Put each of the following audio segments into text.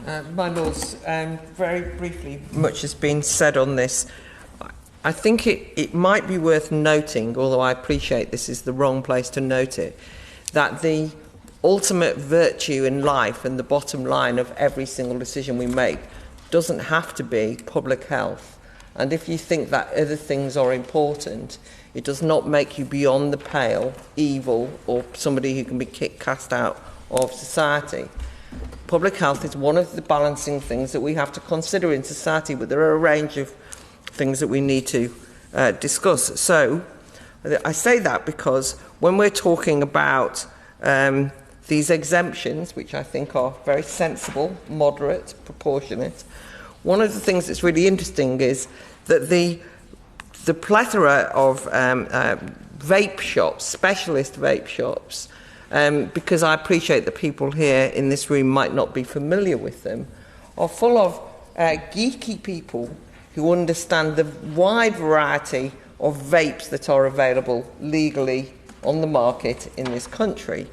My Lords, very briefly, much has been said on this. I think it might be worth noting, although I appreciate this is the wrong place to note it, that the ultimate virtue in life and the bottom line of every single decision we make doesn't have to be public health. And if you think that other things are important, it does not make you beyond the pale, evil, or somebody who can be cast out of society. Public health is one of the balancing things that we have to consider in society, but there are a range of things that we need to discuss. So I say that because when we're talking about these exemptions, which I think are very sensible, moderate, proportionate, one of the things that's really interesting is that the plethora of vape shops, specialist vape shops, because I appreciate that people here in this room might not be familiar with them, are full of geeky people who understand the wide variety of vapes that are available legally on the market in this country.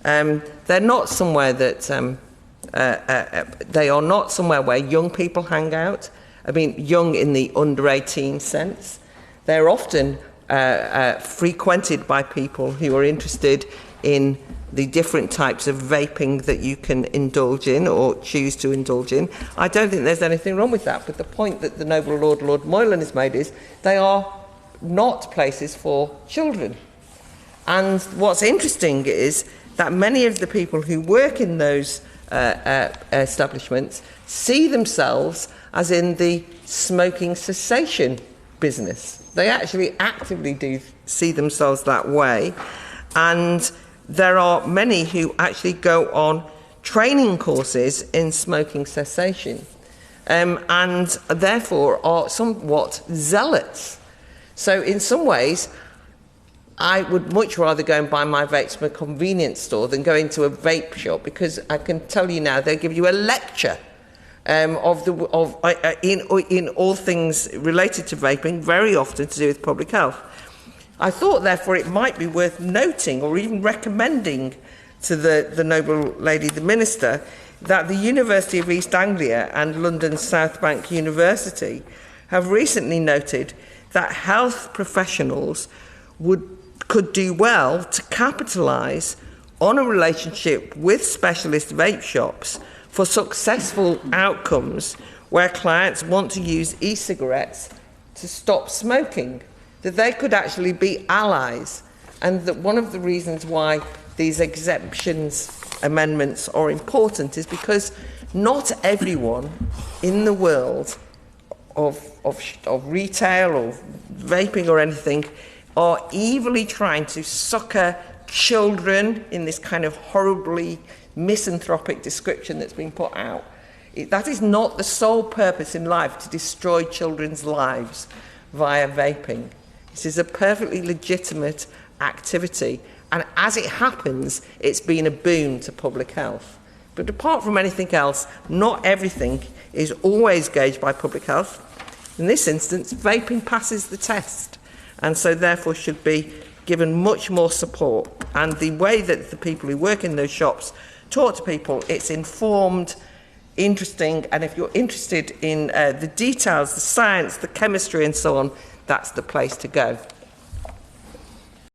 They're not somewhere that they are not somewhere where young people hang out. I mean, young in the under 18 sense. They're often frequented by people who are interested in the different types of vaping that you can indulge in or choose to indulge in. I don't think there's anything wrong with that, but the point that the Noble Lord Moylan has made is they are not places for children. And what's interesting is that many of the people who work in those establishments see themselves as in the smoking cessation business. They actually actively do see themselves that way. And there are many who actually go on training courses in smoking cessation and therefore are somewhat zealots. So in some ways, I would much rather go and buy my vapes from a convenience store than go into a vape shop, because I can tell you now, they'll give you a lecture in all things related to vaping, very often to do with public health. I thought, therefore, it might be worth noting or even recommending to the noble lady, the Minister, that the University of East Anglia and London's South Bank University have recently noted that health professionals could do well to capitalise on a relationship with specialist vape shops for successful outcomes where clients want to use e-cigarettes to stop smoking, that they could actually be allies, and that one of the reasons why these exemptions amendments are important is because not everyone in the world of retail or vaping or anything are evilly trying to sucker children in this kind of horribly misanthropic description that's been put out. That is not the sole purpose in life, to destroy children's lives via vaping. This is a perfectly legitimate activity, and as it happens, it's been a boon to public health. But apart from anything else, not everything is always gauged by public health. In this instance, vaping passes the test, and so therefore should be given much more support. And the way that the people who work in those shops talk to people, it's informed, interesting, and if you're interested in the details, the science, the chemistry and so on, that's the place to go.